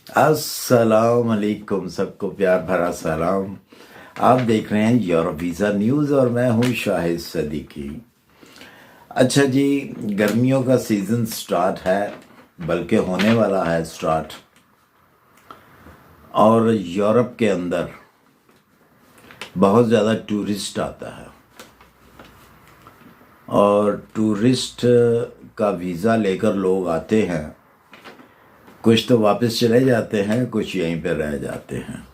अस्सलाम वालेकुम, सबको प्यार भरा सलाम। आप देख रहे हैं यूरोप वीज़ा न्यूज़ और मैं हूं शाहिद सदीकी। अच्छा जी, गर्मियों का सीज़न स्टार्ट है, बल्कि होने वाला है स्टार्ट। और यूरोप के अंदर बहुत ज़्यादा टूरिस्ट आता है और टूरिस्ट का वीज़ा लेकर लोग आते हैं। कुछ तो वापस चले जाते हैं, कुछ यहीं पर रह जाते हैं।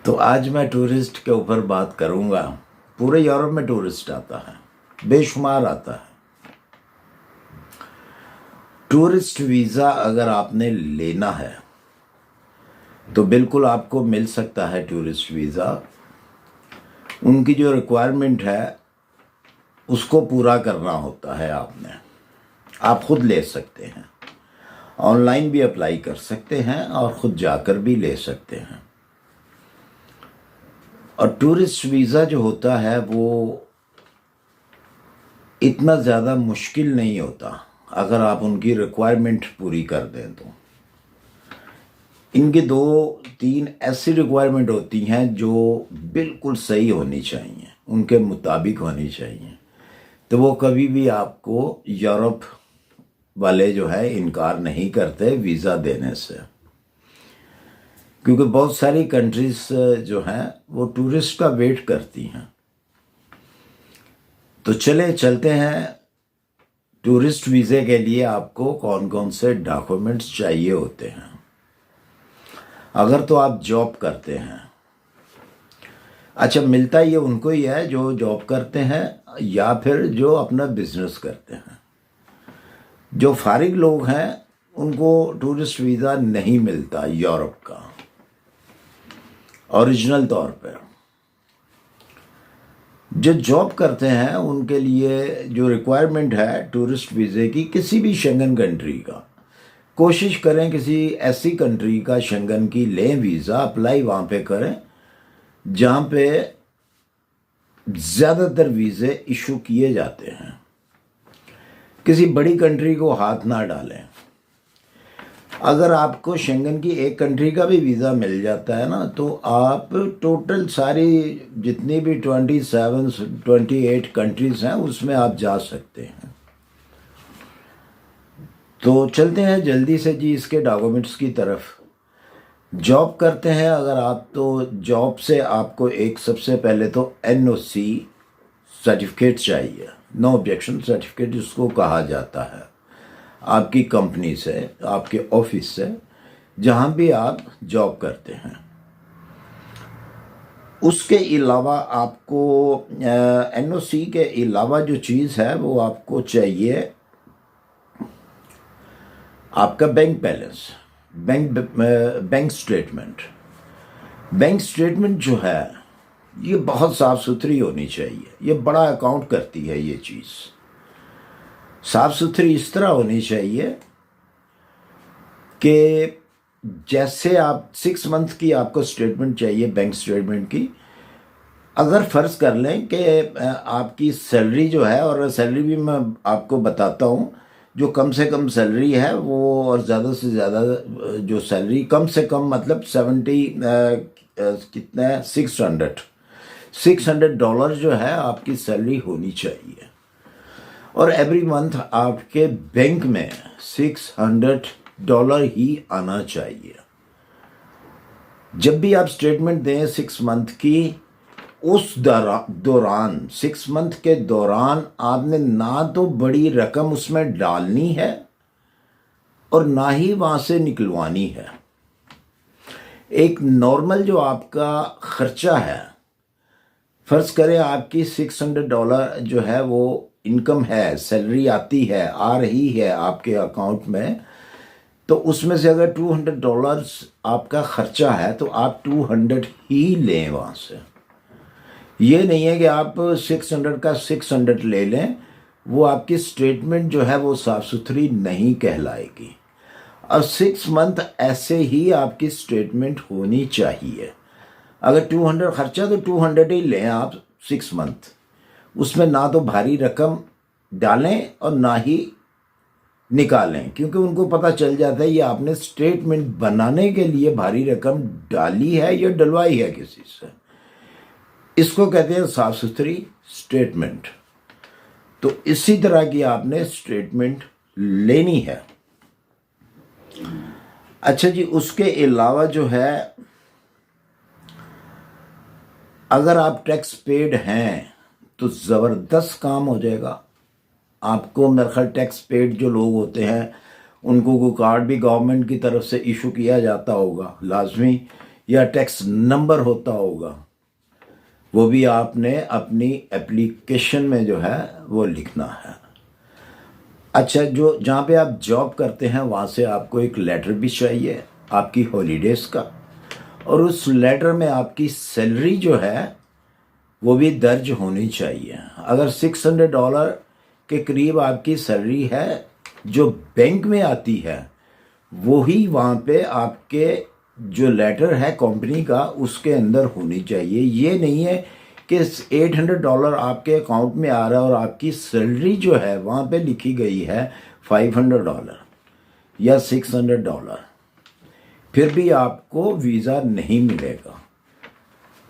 तो आज मैं टूरिस्ट के ऊपर बात करूंगा। पूरे यूरोप में टूरिस्ट आता है, बेशुमार आता है। टूरिस्ट वीज़ा अगर आपने लेना है तो बिल्कुल आपको मिल सकता है टूरिस्ट वीज़ा। उनकी जो रिक्वायरमेंट है उसको पूरा करना होता है आपने। आप खुद ले सकते हैं, ऑनलाइन भी अप्लाई कर सकते हैं और ख़ुद जाकर भी ले सकते हैं। और टूरिस्ट वीज़ा जो होता है वो इतना ज़्यादा मुश्किल नहीं होता अगर आप उनकी रिक्वायरमेंट पूरी कर दें तो। इनकी 2-3 ऐसी रिक्वायरमेंट होती हैं जो बिल्कुल सही होनी चाहिए, उनके मुताबिक होनी चाहिए, तो वो कभी भी आपको यूरोप वाले जो है इनकार नहीं करते वीज़ा देने से। क्योंकि बहुत सारी कंट्रीज जो हैं वो टूरिस्ट का वेट करती हैं। तो चलते हैं टूरिस्ट वीज़े के लिए आपको कौन कौन से डॉक्यूमेंट्स चाहिए होते हैं। अगर तो आप जॉब करते हैं, अच्छा मिलता ये उनको ही है जो जॉब करते हैं या फिर जो अपना बिजनेस करते हैं। जो फारिग लोग हैं उनको टूरिस्ट वीज़ा नहीं मिलता यूरोप का ओरिजिनल तौर पर। जो जॉब करते हैं उनके लिए जो रिक्वायरमेंट है टूरिस्ट वीज़े की, किसी भी शेंगन कंट्री का, कोशिश करें किसी ऐसी कंट्री का शेंगन की लें वीज़ा, अप्लाई वहाँ पे करें जहाँ पे ज़्यादातर वीज़े इशू किए जाते हैं। किसी बड़ी कंट्री को हाथ ना डालें। अगर आपको शेंगन की एक कंट्री का भी वीज़ा मिल जाता है ना, तो आप टोटल सारी जितनी भी 28 कंट्रीज़ हैं उसमें आप जा सकते हैं। तो चलते हैं जल्दी से जी इसके डॉक्यूमेंट्स की तरफ। जॉब करते हैं अगर आप, तो जॉब से आपको एक सबसे पहले तो NOC सर्टिफिकेट चाहिए, नो ऑब्जेक्शन सर्टिफिकेट जिसको कहा जाता है, आपकी कंपनी से, आपके ऑफिस से, जहाँ भी आप जॉब करते हैं। उसके अलावा आपको NOC के अलावा जो चीज़ है वो आपको चाहिए आपका bank balance, bank statement. Bank statement जो है ये बहुत साफ़ सुथरी होनी चाहिए। ये बड़ा अकाउंट करती है ये चीज़। साफ़ सुथरी इस तरह होनी चाहिए कि जैसे आप 6 मंथ की आपको स्टेटमेंट चाहिए बैंक स्टेटमेंट की। अगर फ़र्ज़ कर लें कि आपकी सैलरी जो है, और सैलरी भी मैं आपको बताता हूँ, जो कम से कम सैलरी है वो और ज़्यादा से ज़्यादा जो सैलरी कम से कम मतलब 70 कितना है, $600 जो है आपकी सैलरी होनी चाहिए। और एवरी मंथ आपके बैंक में $600 ही आना चाहिए। जब भी आप स्टेटमेंट दें 6 मंथ की, उस दौरान 6 मंथ के दौरान आपने ना तो बड़ी रकम उसमें डालनी है और ना ही वहाँ से निकलवानी है। एक नॉर्मल जो आपका ख़र्चा है, फ़र्ज़ करें आपकी $600 जो है वो इनकम है, सैलरी आती है, आ रही है आपके अकाउंट में, तो उसमें से अगर $200 आपका ख़र्चा है तो आप 200 ही लें वहाँ से। ये नहीं है कि आप 600 का 600 ले लें, वो आपकी स्टेटमेंट जो है वो साफ़ सुथरी नहीं कहलाएगी। और 6 मंथ ऐसे ही आपकी स्टेटमेंट होनी चाहिए। अगर 200 खर्चा तो 200 ही लें आप 6 मंथ। उसमें ना तो भारी रकम डालें और ना ही निकालें, क्योंकि उनको पता चल जाता है ये आपने स्टेटमेंट बनाने के लिए भारी रकम डाली है या डलवाई है किसी से। इसको कहते हैं साफ सुथरी स्टेटमेंट। तो इसी तरह की आपने स्टेटमेंट लेनी है। अच्छा जी, उसके अलावा जो है, अगर आप टैक्स पेड हैं तो ज़बरदस्त काम हो जाएगा आपको। मेरे ख्याल टैक्स पेड जो लोग होते हैं उनको कोई कार्ड भी गवर्नमेंट की तरफ से इशू किया जाता होगा लाजमी, या टैक्स नंबर होता होगा, वो भी आपने अपनी एप्लीकेशन में जो है वो लिखना है। अच्छा, जो जहाँ पे आप जॉब करते हैं वहाँ से आपको एक लेटर भी चाहिए आपकी हॉलीडेज़ का, और उस लेटर में आपकी सैलरी जो है वो भी दर्ज होनी चाहिए। अगर $600 के करीब आपकी सैलरी है जो बैंक में आती है, वही वहाँ पे आपके जो लेटर है कंपनी का उसके अंदर होनी चाहिए। ये नहीं है कि $800 आपके अकाउंट में आ रहा है और आपकी सैलरी जो है वहाँ पे लिखी गई है $500 या $600, फिर भी आपको वीज़ा नहीं मिलेगा।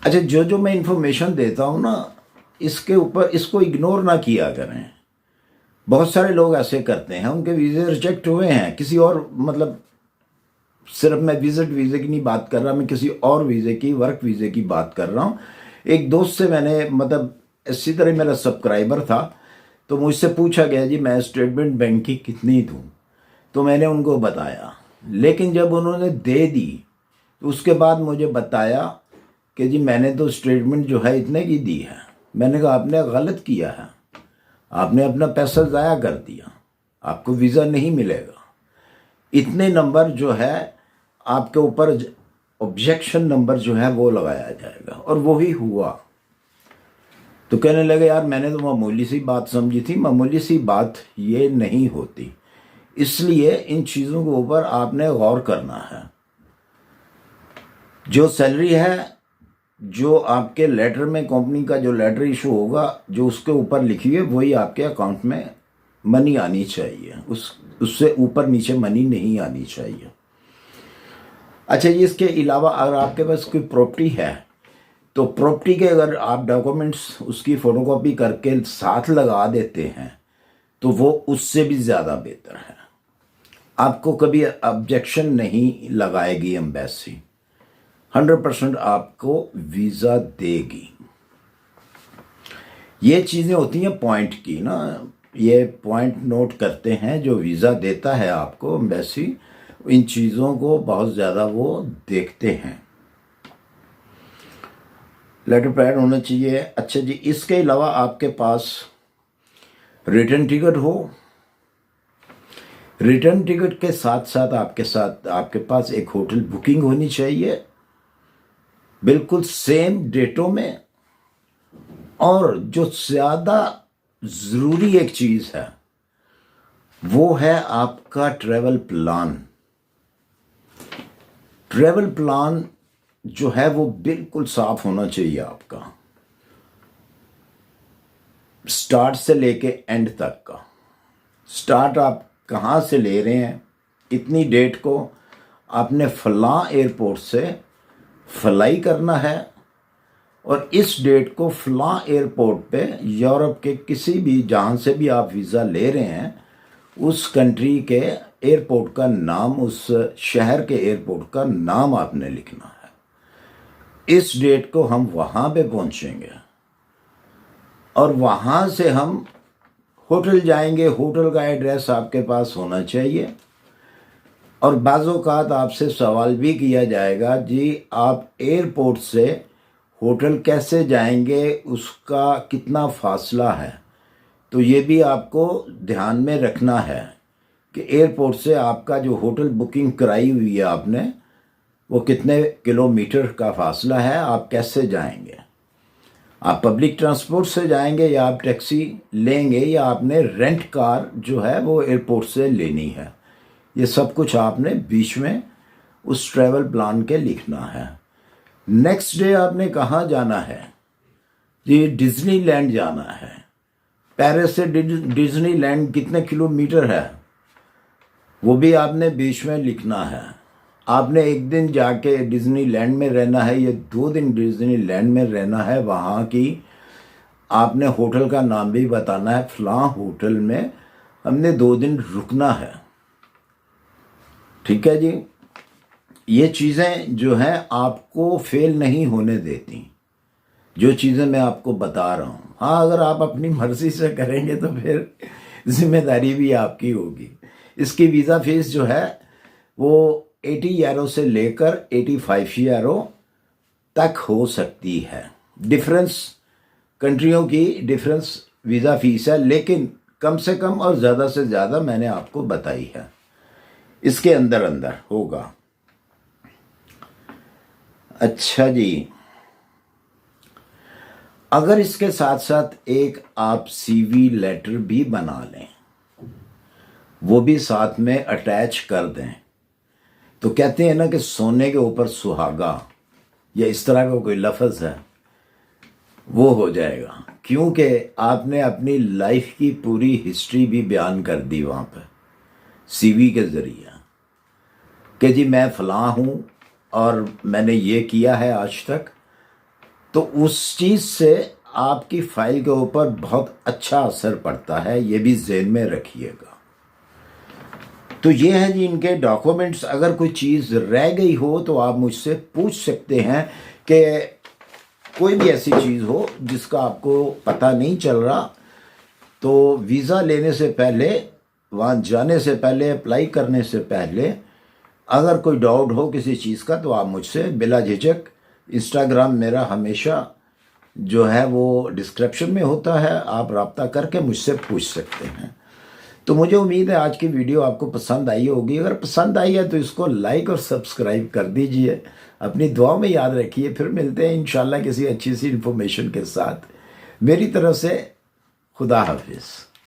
अच्छा, जो मैं इंफॉर्मेशन देता हूँ ना, इसके ऊपर इसको इग्नोर ना किया करें। बहुत सारे लोग ऐसे करते हैं, उनके वीज़े रिजेक्ट हुए हैं किसी और, मतलब सिर्फ मैं विजिट वीज़े की नहीं बात कर रहा, मैं किसी और वीज़े की, वर्क वीज़े की बात कर रहा हूँ। एक दोस्त से मैंने, मतलब इसी तरह मेरा सब्सक्राइबर था, तो मुझसे पूछा गया जी मैं स्टेटमेंट बैंक की कितनी दूँ, तो मैंने उनको बताया। लेकिन जब उन्होंने दे दी तो उसके बाद मुझे बताया कि जी मैंने तो स्टेटमेंट जो है इतने की दी है। मैंने कहा आपने गलत किया है, आपने अपना पैसा ज़ाया कर दिया, आपको वीज़ा नहीं मिलेगा। इतने नंबर जो है आपके ऊपर ऑब्जेक्शन नंबर जो है वो लगाया जाएगा, और वो ही हुआ। तो कहने लगे यार मैंने तो मामूली सी बात समझी थी। मामूली सी बात ये नहीं होती, इसलिए इन चीज़ों के ऊपर आपने गौर करना है। जो सैलरी है, जो आपके लेटर में, कंपनी का जो लेटर इशू होगा, जो उसके ऊपर लिखी हुई है वही आपके अकाउंट में मनी आनी चाहिए, उससे ऊपर नीचे मनी नहीं आनी चाहिए। अच्छा जी, इसके अलावा अगर आपके पास कोई प्रॉपर्टी है तो प्रॉपर्टी के अगर आप डॉक्यूमेंट्स उसकी फ़ोटोकॉपी करके साथ लगा देते हैं तो वो उससे भी ज़्यादा बेहतर है। आपको कभी ऑब्जेक्शन नहीं लगाएगी एम्बेसी, 100% आपको वीज़ा देगी। ये चीज़ें होती हैं पॉइंट की ना, ये पॉइंट नोट करते हैं। जो वीज़ा देता है आपको एम्बेसी, इन चीज़ों को बहुत ज़्यादा वो देखते हैं। लेटर पैड होना चाहिए। अच्छा जी, इसके अलावा आपके पास रिटर्न टिकट हो। रिटर्न टिकट के साथ साथ आपके पास एक होटल बुकिंग होनी चाहिए, बिल्कुल सेम डेटों में। और जो ज़्यादा ज़रूरी एक चीज़ है वो है आपका ट्रैवल प्लान। ट्रैवल प्लान जो है वो बिल्कुल साफ होना चाहिए आपका, स्टार्ट से लेके एंड तक का। स्टार्ट आप कहाँ से ले रहे हैं, इतनी डेट को आपने फलां एयरपोर्ट से फ्लाई करना है, और इस डेट को फलां एयरपोर्ट पे यूरोप के किसी भी, जहाँ से भी आप वीज़ा ले रहे हैं, उस कंट्री के एयरपोर्ट का नाम, उस शहर के एयरपोर्ट का नाम आपने लिखना है। इस डेट को हम वहाँ पे पहुँचेंगे और वहाँ से हम होटल जाएंगे। होटल का एड्रेस आपके पास होना चाहिए। और बाज़-औक़ात आपसे सवाल भी किया जाएगा, जी आप एयरपोर्ट से होटल कैसे जाएंगे, उसका कितना फासला है। तो ये भी आपको ध्यान में रखना है कि एयरपोर्ट से आपका जो होटल बुकिंग कराई हुई है आपने, वो कितने किलोमीटर का फासला है, आप कैसे जाएंगे। आप पब्लिक ट्रांसपोर्ट से जाएंगे या आप टैक्सी लेंगे, या आपने रेंट कार जो है वो एयरपोर्ट से लेनी है। ये सब कुछ आपने बीच में उस ट्रैवल प्लान के लिखना है। नेक्स्ट डे आपने कहाँ जाना है, जी डिज्नीलैंड जाना है। पेरिस से डिज्नीलैंड कितने किलोमीटर है, वो भी आपने बीच में लिखना है। आपने एक दिन जाके डिज्नीलैंड में रहना है या 2 दिन डिज्नीलैंड में रहना है, वहाँ की आपने होटल का नाम भी बताना है, फलां होटल में हमने 2 दिन रुकना है। ठीक है जी। ये चीज़ें जो हैं आपको फेल नहीं होने देती, जो चीज़ें मैं आपको बता रहा हूँ। हाँ, अगर आप अपनी मर्जी से करेंगे तो फिर जिम्मेदारी भी आपकी होगी। इसकी वीज़ा फीस जो है वो 80 यूरो से लेकर 85 यूरो तक हो सकती है। डिफरेंस कंट्रियों की डिफरेंस वीज़ा फीस है, लेकिन कम से कम और ज़्यादा से ज़्यादा मैंने आपको बताई है, इसके अंदर अंदर होगा। अच्छा जी, अगर इसके साथ साथ एक आप सीवी लेटर भी बना लें, वो भी साथ में अटैच कर दें, तो कहते हैं ना कि सोने के ऊपर सुहागा, या इस तरह का कोई लफ्ज़ है, वो हो जाएगा। क्योंकि आपने अपनी लाइफ की पूरी हिस्ट्री भी बयान कर दी वहाँ पर सीवी के ज़रिए कि जी मैं फ़लाँ हूँ और मैंने ये किया है आज तक। तो उस चीज़ से आपकी फाइल के ऊपर बहुत अच्छा असर पड़ता है, ये भी ज़हन में रखिएगा। तो ये है जी इनके डॉक्यूमेंट्स। अगर कोई चीज़ रह गई हो तो आप मुझसे पूछ सकते हैं कि कोई भी ऐसी चीज़ हो जिसका आपको पता नहीं चल रहा, तो वीज़ा लेने से पहले, वहाँ जाने से पहले, अप्लाई करने से पहले अगर कोई डाउट हो किसी चीज़ का, तो आप मुझसे बिला झिझक, इंस्टाग्राम मेरा हमेशा जो है वो डिस्क्रिप्शन में होता है, आप रब्ता करके मुझसे पूछ सकते हैं। तो मुझे उम्मीद है आज की वीडियो आपको पसंद आई होगी। अगर पसंद आई है तो इसको लाइक और सब्सक्राइब कर दीजिए। अपनी दुआ में याद रखिए। फिर मिलते हैं इंशाल्लाह किसी अच्छी सी इन्फॉर्मेशन के साथ। मेरी तरफ से खुदा हाफिज़।